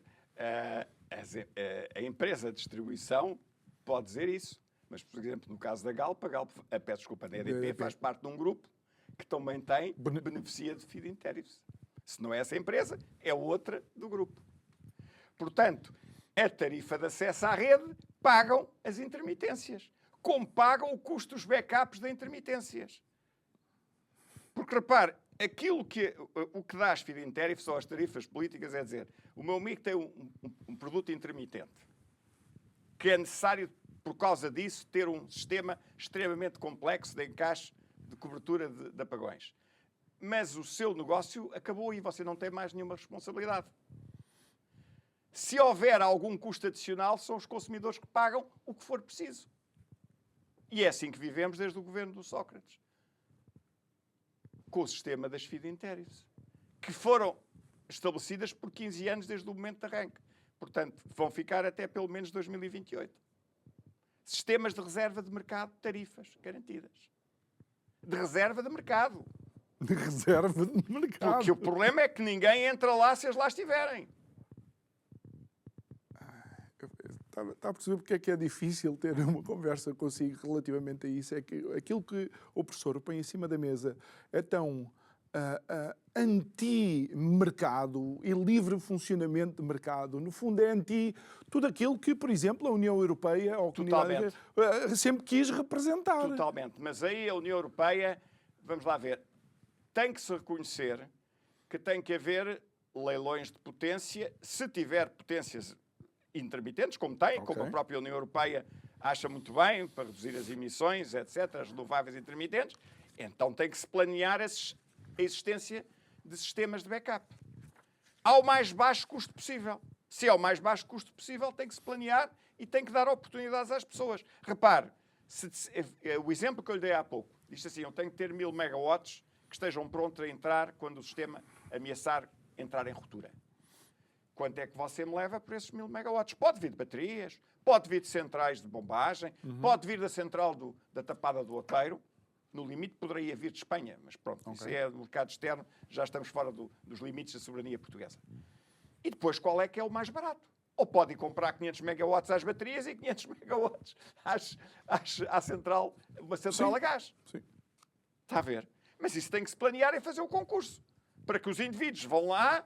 [SPEAKER 2] A empresa de distribuição pode dizer isso, mas, por exemplo, no caso da Galp, peço desculpa, a EDP faz parte de um grupo que também beneficia de feed-in tariffs. Se não é essa empresa, é outra do grupo. Portanto, a tarifa de acesso à rede pagam as intermitências, como pagam o custo dos backups de intermitências. Porque, repare, o que dá as feed-in tariffs ou as tarifas políticas é dizer, o meu amigo tem um produto intermitente, que é necessário, por causa disso, ter um sistema extremamente complexo de encaixe de cobertura de apagões. Mas o seu negócio acabou e você não tem mais nenhuma responsabilidade. Se houver algum custo adicional, são os consumidores que pagam o que for preciso. E é assim que vivemos desde o governo do Sócrates. Com o sistema das feed-in tariffs, que foram estabelecidas por 15 anos desde o momento de arranque. Portanto, vão ficar até pelo menos 2028. Sistemas de reserva de mercado de tarifas garantidas. De reserva de mercado.
[SPEAKER 1] De reserva de mercado.
[SPEAKER 2] Porque o problema é que ninguém entra lá se as lá estiverem.
[SPEAKER 1] Está a perceber porque é difícil ter uma conversa consigo relativamente a isso? É que aquilo que o professor põe em cima da mesa é tão anti-mercado e livre funcionamento de mercado. No fundo, é anti tudo aquilo que, por exemplo, a União Europeia ou a Comunidade sempre quis representar.
[SPEAKER 2] Totalmente. Mas aí a União Europeia, vamos lá ver, tem que se reconhecer que tem que haver leilões de potência, se tiver potências intermitentes, como tem, como a própria União Europeia acha muito bem, para reduzir as emissões, etc., as renováveis intermitentes, então tem que se planear a existência de sistemas de backup ao mais baixo custo possível. Se é o mais baixo custo possível, tem que se planear e tem que dar oportunidades às pessoas. Repare, o exemplo que eu lhe dei há pouco, diz assim, eu tenho que ter 1000 megawatts que estejam prontos a entrar quando o sistema ameaçar entrar em ruptura. Quanto é que você me leva por esses 1000 megawatts? Pode vir de baterias, pode vir de centrais de bombagem, pode vir da central da Tapada do Outeiro. No limite poderia vir de Espanha, mas pronto, isso é do mercado externo, já estamos fora dos limites da soberania portuguesa. E depois qual é que é o mais barato? Ou pode ir comprar 500 megawatts às baterias e 500 megawatts à central, uma central a gás.
[SPEAKER 1] Sim.
[SPEAKER 2] Está a ver? Mas isso tem que se planear e fazer o concurso, para que os indivíduos vão lá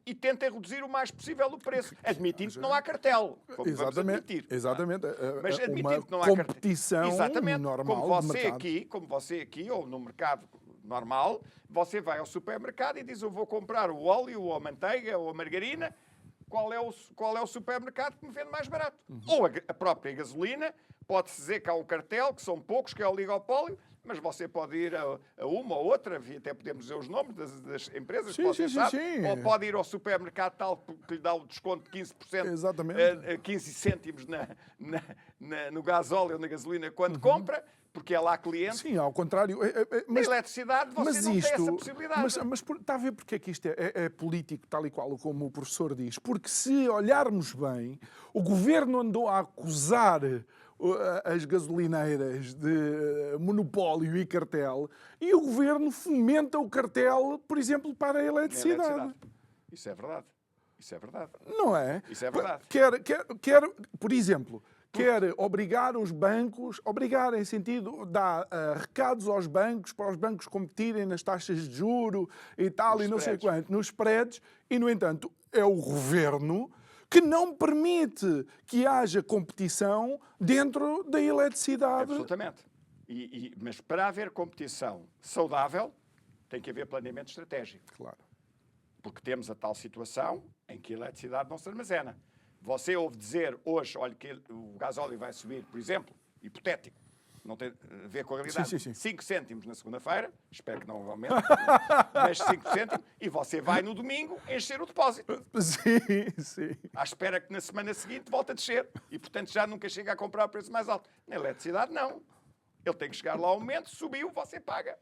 [SPEAKER 2] e tentem reduzir o mais possível o preço, admitindo que não há cartel.
[SPEAKER 1] Exatamente. Exatamente.
[SPEAKER 2] Mas admitindo que não há
[SPEAKER 1] competição normal
[SPEAKER 2] como você aqui, ou no mercado normal, você vai ao supermercado e diz, eu vou comprar o óleo, ou a manteiga, ou a margarina, qual é o supermercado que me vende mais barato? Ou a própria gasolina, pode-se dizer que há um cartel, que são poucos, que é o oligopólio, mas você pode ir a uma ou outra, até podemos dizer os nomes das empresas, que você sabe, ou pode ir ao supermercado tal que lhe dá um desconto de 15%,
[SPEAKER 1] exatamente.
[SPEAKER 2] 15 cêntimos no gasóleo ou na gasolina quando compra, porque é lá cliente.
[SPEAKER 1] Sim, ao contrário.
[SPEAKER 2] Na eletricidade você não tem essa possibilidade.
[SPEAKER 1] Mas está a ver porque é que isto é político, tal e qual como o professor diz? Porque se olharmos bem, o governo andou a acusar as gasolineiras de monopólio e cartel, e o governo fomenta o cartel, por exemplo, para a eletricidade.
[SPEAKER 2] Isso é verdade. Isso é verdade.
[SPEAKER 1] Não é?
[SPEAKER 2] Isso é verdade.
[SPEAKER 1] Quer, por exemplo, quer obrigar os bancos, obrigar em sentido, dar recados aos bancos, para os bancos competirem nas taxas de juro e tal, e não sei quanto, nos spreads, e, no entanto, é o governo que não permite que haja competição dentro da eletricidade.
[SPEAKER 2] Absolutamente. Mas para haver competição saudável, tem que haver planeamento estratégico.
[SPEAKER 1] Claro.
[SPEAKER 2] Porque temos a tal situação em que a eletricidade não se armazena. Você ouve dizer hoje, olha, que o gasóleo vai subir, por exemplo, hipotético, não tem a ver com a realidade, 5 cêntimos na segunda-feira, espero que não aumente, mas 5 cêntimos, e você vai no domingo encher o depósito.
[SPEAKER 1] Sim.
[SPEAKER 2] À espera que na semana seguinte volte a descer. E, portanto, já nunca chega a comprar a preço mais alto. Na eletricidade, não. Ele tem que chegar lá ao momento, subiu, você paga.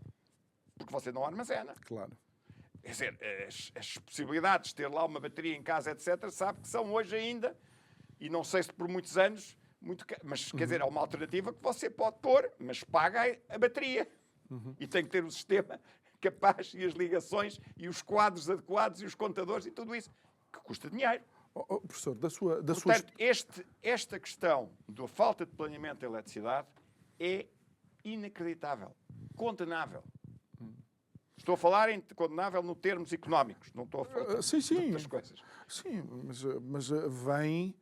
[SPEAKER 2] Porque você não armazena.
[SPEAKER 1] Claro.
[SPEAKER 2] Quer dizer, as possibilidades de ter lá uma bateria em casa, etc., sabe que são hoje ainda, e não sei se por muitos anos, mas quer dizer, é uma alternativa que você pode pôr, mas paga a bateria. E tem que ter o sistema capaz e as ligações e os quadros adequados e os contadores e tudo isso, que custa dinheiro.
[SPEAKER 1] Professor,
[SPEAKER 2] Portanto, esta questão da falta de planeamento da eletricidade é inacreditável, condenável. Estou a falar em condenável no termos económicos, não estou a falar de outras coisas.
[SPEAKER 1] Sim, mas vem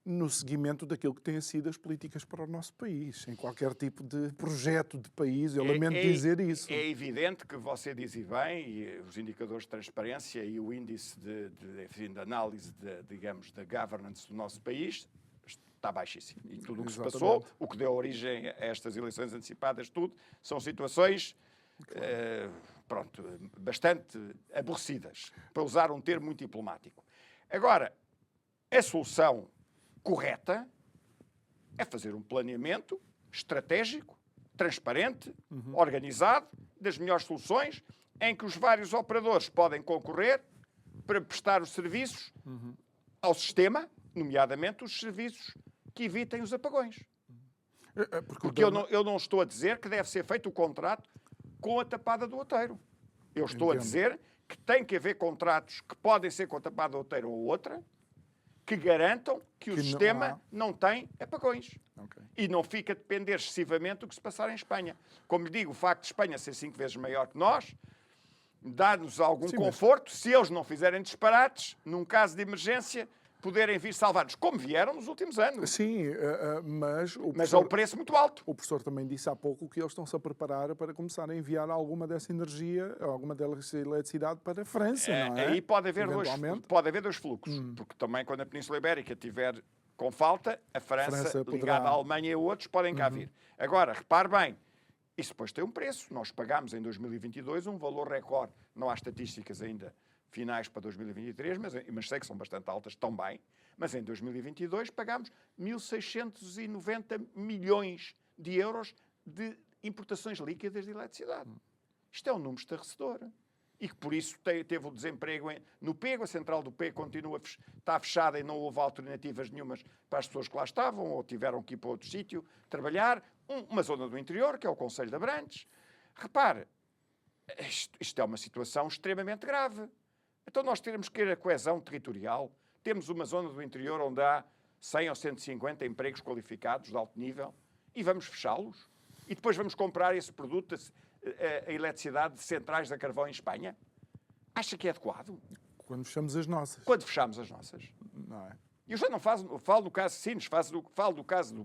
[SPEAKER 1] no seguimento daquilo que têm sido as políticas para o nosso país, em qualquer tipo de projeto de país, eu lamento dizer isso.
[SPEAKER 2] É evidente que você diz e bem, e os indicadores de transparência e o índice de análise, digamos, da governance do nosso país está baixíssimo. E tudo o que se passou, o que deu origem a estas eleições antecipadas, tudo, são situações bastante aborrecidas, para usar um termo muito diplomático. Agora, a solução correta é fazer um planeamento estratégico, transparente, organizado, das melhores soluções, em que os vários operadores podem concorrer para prestar os serviços ao sistema, nomeadamente os serviços que evitem os apagões. Porque eu não estou a dizer que deve ser feito o contrato com a tapada do outeiro. Eu estou a dizer que tem que haver contratos que podem ser com a tapada do outeiro ou outra, que garantam que o sistema não tem apagões. E não fica a depender excessivamente do que se passar em Espanha. Como lhe digo, o facto de Espanha ser 5 vezes maior que nós dá-nos algum conforto, se eles não fizerem disparates, num caso de emergência, poderem vir salvar-nos, como vieram nos últimos anos.
[SPEAKER 1] Sim,
[SPEAKER 2] mas a um preço muito alto.
[SPEAKER 1] O professor também disse há pouco que eles estão-se a preparar para começar a enviar alguma dessa energia, alguma dessa eletricidade para a França, não é?
[SPEAKER 2] Aí pode haver dois fluxos, porque também quando a Península Ibérica estiver com falta, a França ligada à Alemanha e outros podem cá vir. Agora, repare bem, isso depois tem um preço. Nós pagámos em 2022 um valor recorde. Não há estatísticas ainda finais para 2023, mas sei que são bastante altas também. Mas em 2022 pagámos 1.690 milhões de euros de importações líquidas de eletricidade. Isto é um número estarrecedor. E que por isso teve o desemprego no Pego, a central do Pego está fechada e não houve alternativas nenhumas para as pessoas que lá estavam ou tiveram que ir para outro sítio trabalhar. Uma zona do interior, que é o Conselho de Abrantes. Repare, isto é uma situação extremamente grave. Então nós teremos que ter a coesão territorial. Temos uma zona do interior onde há 100 ou 150 empregos qualificados de alto nível e vamos fechá-los? E depois vamos comprar esse produto, a eletricidade de centrais a carvão em Espanha? Acha que é adequado?
[SPEAKER 1] Quando fechamos as nossas.
[SPEAKER 2] Quando fechamos as nossas.
[SPEAKER 1] Não é?
[SPEAKER 2] Eu já não falo do caso de Sines, falo do caso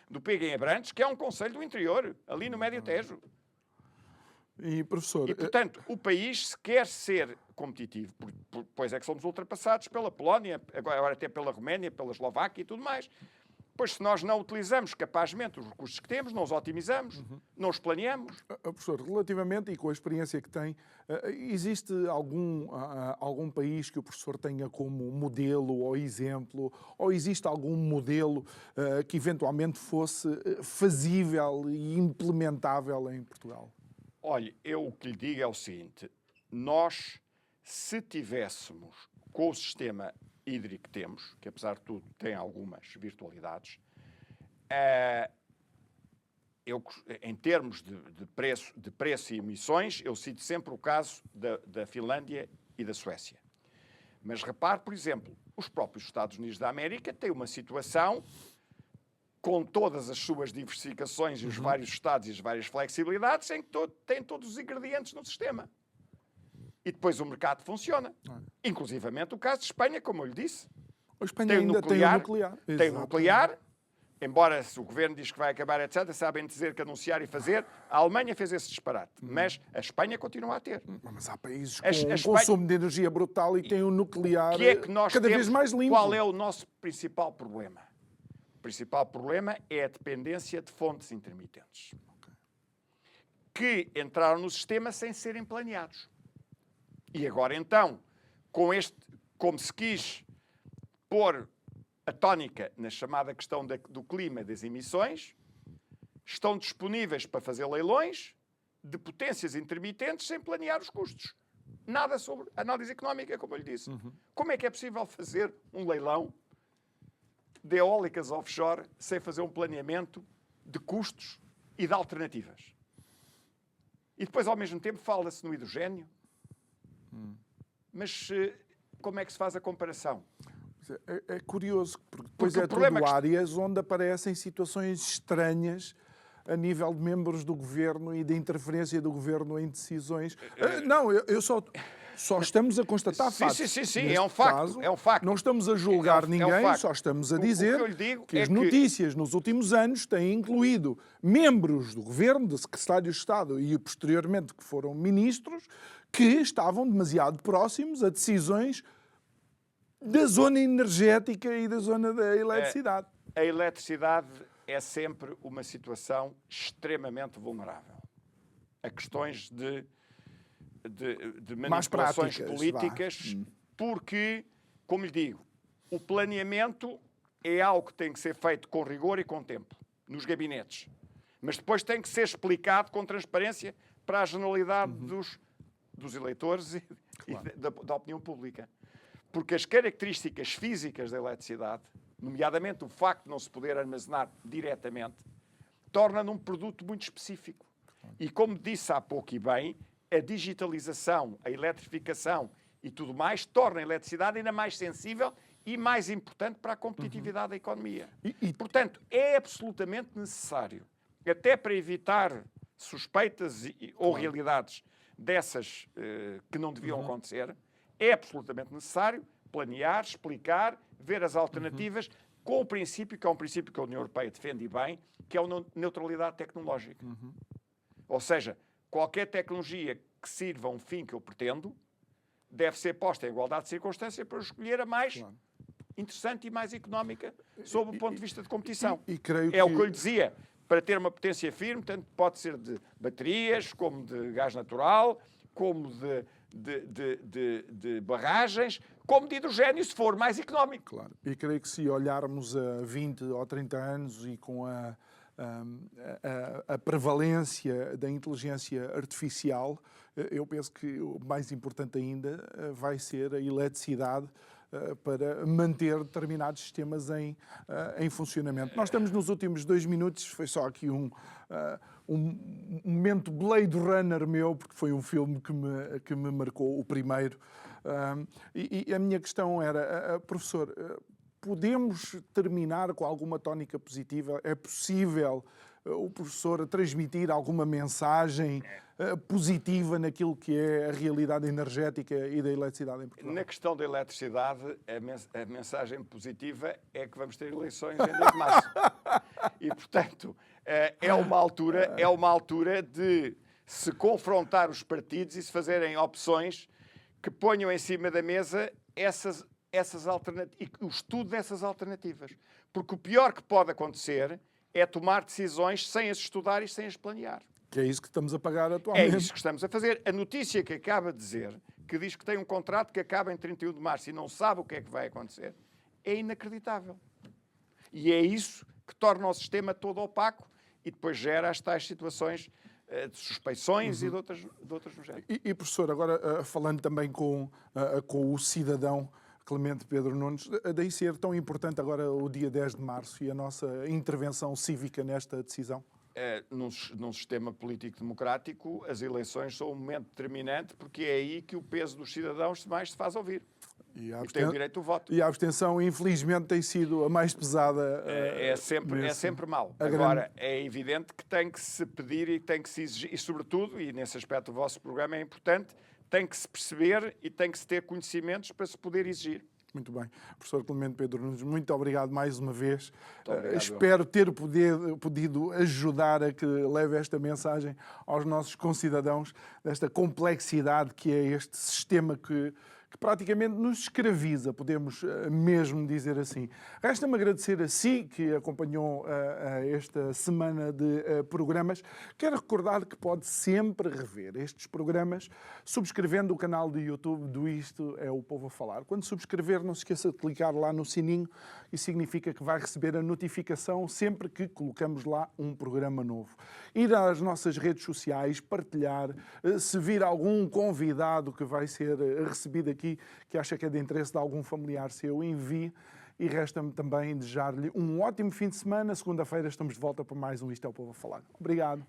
[SPEAKER 2] do Pego em Abrantes, que é um concelho do interior, ali no Médio Tejo.
[SPEAKER 1] E, professor...
[SPEAKER 2] E, portanto, o país, se quer ser competitivo, pois é que somos ultrapassados pela Polónia, agora até pela Roménia, pela Eslováquia e tudo mais. Pois se nós não utilizamos capazmente os recursos que temos, não os otimizamos, não os planeamos.
[SPEAKER 1] Professor, relativamente e com a experiência que tem, existe algum país que o professor tenha como modelo ou exemplo, ou existe algum modelo que eventualmente fosse fazível e implementável em Portugal?
[SPEAKER 2] Olha, eu o que lhe digo é o seguinte, nós, se tivéssemos com o sistema hídrico que temos, que apesar de tudo tem algumas virtualidades, em termos de preço e emissões, eu cito sempre o caso da Finlândia e da Suécia. Mas repare, por exemplo, os próprios Estados Unidos da América têm uma situação com todas as suas diversificações e os vários estados e as várias flexibilidades, em que têm todos os ingredientes no sistema. E depois o mercado funciona. Inclusivamente o caso de Espanha, como eu lhe disse.
[SPEAKER 1] A Espanha ainda tem o nuclear.
[SPEAKER 2] Tem o nuclear, embora o governo diz que vai acabar, etc., sabem dizer que anunciar e fazer. A Alemanha fez esse disparate, mas a Espanha continua a ter.
[SPEAKER 1] Mas há países com consumo de energia brutal e têm o nuclear cada vez mais limpo.
[SPEAKER 2] Qual é o nosso principal problema? O principal problema é a dependência de fontes intermitentes, que entraram no sistema sem serem planeados. E agora, então, como se quis pôr a tónica na chamada questão do clima das emissões, estão disponíveis para fazer leilões de potências intermitentes sem planear os custos. nada sobre análise económica, como eu lhe disse. Como é que é possível fazer um leilão de eólicas offshore sem fazer um planeamento de custos e de alternativas? E depois, ao mesmo tempo, fala-se no hidrogênio. Mas como é que se faz a comparação?
[SPEAKER 1] É curioso, porque depois
[SPEAKER 2] Porque o
[SPEAKER 1] é
[SPEAKER 2] problema
[SPEAKER 1] tudo
[SPEAKER 2] é que-
[SPEAKER 1] áreas onde aparecem situações estranhas a nível de membros do governo e da interferência do governo em decisões. Não, eu só estamos a constatar
[SPEAKER 2] Sim,
[SPEAKER 1] factos.
[SPEAKER 2] sim,
[SPEAKER 1] Neste
[SPEAKER 2] é um facto,
[SPEAKER 1] caso,
[SPEAKER 2] é um facto.
[SPEAKER 1] não estamos a julgar
[SPEAKER 2] É um
[SPEAKER 1] ninguém,
[SPEAKER 2] facto.
[SPEAKER 1] só estamos a
[SPEAKER 2] O que
[SPEAKER 1] dizer
[SPEAKER 2] eu lhe digo
[SPEAKER 1] que
[SPEAKER 2] é
[SPEAKER 1] as
[SPEAKER 2] que-
[SPEAKER 1] notícias nos últimos anos têm incluído membros do governo, de secretários de Estado e posteriormente que foram ministros, que estavam demasiado próximos a decisões da zona energética e da zona da eletricidade.
[SPEAKER 2] A eletricidade é sempre uma situação extremamente vulnerável a questões de
[SPEAKER 1] Mais
[SPEAKER 2] manipulações
[SPEAKER 1] práticas,
[SPEAKER 2] políticas, porque, como lhe digo, o planeamento é algo que tem que ser feito com rigor e com tempo, nos gabinetes. Mas depois tem que ser explicado com transparência para a generalidade dos eleitores e da opinião pública. Porque as características físicas da eletricidade, nomeadamente o facto de não se poder armazenar diretamente, torna-no um produto muito específico. E como disse há pouco e bem, a digitalização, a eletrificação e tudo mais torna a eletricidade ainda mais sensível e mais importante para a competitividade da economia. Portanto, é absolutamente necessário, até para evitar suspeitas ou realidades dessas que não deviam acontecer, é absolutamente necessário planear, explicar, ver as alternativas com o princípio, que é um princípio que a União Europeia defende bem, que é a neutralidade tecnológica. Ou seja, qualquer tecnologia que sirva a um fim que eu pretendo deve ser posta em igualdade de circunstância para eu escolher a mais interessante e mais económica sob o ponto de vista de competição.
[SPEAKER 1] E creio
[SPEAKER 2] É o que eu lhe dizia. Para ter uma potência firme, tanto pode ser de baterias, como de gás natural, como de barragens, como de hidrogênio, se for mais económico.
[SPEAKER 1] Claro. E creio que se olharmos a 20 ou 30 anos e com a prevalência da inteligência artificial, eu penso que o mais importante ainda vai ser a eletricidade para manter determinados sistemas em funcionamento. Nós estamos nos últimos 2 minutos, foi só aqui um momento Blade Runner meu, porque foi um filme que me marcou, o primeiro. E a minha questão era, professor, podemos terminar com alguma tónica positiva? É possível o professor transmitir alguma mensagem positiva naquilo que é a realidade energética e da eletricidade em Portugal?
[SPEAKER 2] Na questão da eletricidade, a mensagem positiva é que vamos ter eleições em 2 de março. E, portanto, é uma altura de se confrontar os partidos e se fazerem opções que ponham em cima da mesa essas alternativas e o estudo dessas alternativas. Porque o pior que pode acontecer é tomar decisões sem as estudar e sem as planear.
[SPEAKER 1] Que é isso que estamos a pagar
[SPEAKER 2] É
[SPEAKER 1] atualmente.
[SPEAKER 2] isso que estamos a fazer. A notícia que acaba de dizer, que diz que tem um contrato que acaba em 31 de março e não sabe o que é que vai acontecer, é inacreditável. E é isso que torna o sistema todo opaco e depois gera as tais situações de suspeições e de outras no género.
[SPEAKER 1] E, professor, agora falando também com o cidadão Clemente Pedro Nunes, daí ser tão importante agora o dia 10 de março e a nossa intervenção cívica nesta decisão?
[SPEAKER 2] Num sistema político democrático, as eleições são um momento determinante porque é aí que o peso dos cidadãos mais se faz ouvir. E tem o direito do voto.
[SPEAKER 1] E a abstenção, infelizmente, tem sido a mais pesada.
[SPEAKER 2] É sempre mau. Agora, é evidente que tem que se pedir e tem que se exigir, e sobretudo, e nesse aspecto o vosso programa é importante, tem que se perceber e tem que se ter conhecimentos para se poder exigir.
[SPEAKER 1] Muito bem. Professor Clemente Pedro Nunes, muito obrigado mais uma vez.
[SPEAKER 2] Obrigado.
[SPEAKER 1] Espero ter podido ajudar a que leve esta mensagem aos nossos concidadãos, desta complexidade que é este sistema que que praticamente nos escraviza, podemos mesmo dizer assim. Resta-me agradecer a si que acompanhou esta semana de programas. Quero recordar que pode sempre rever estes programas subscrevendo o canal do YouTube do Isto é o Povo a Falar. Quando subscrever, não se esqueça de clicar lá no sininho, isso significa que vai receber a notificação sempre que colocamos lá um programa novo. Ir às nossas redes sociais, partilhar, se vir algum convidado que vai ser recebido aqui, que acha que é de interesse de algum familiar seu, envie. E resta-me também desejar-lhe um ótimo fim de semana. Segunda-feira estamos de volta para mais um Isto é o Povo a Falar. Obrigado.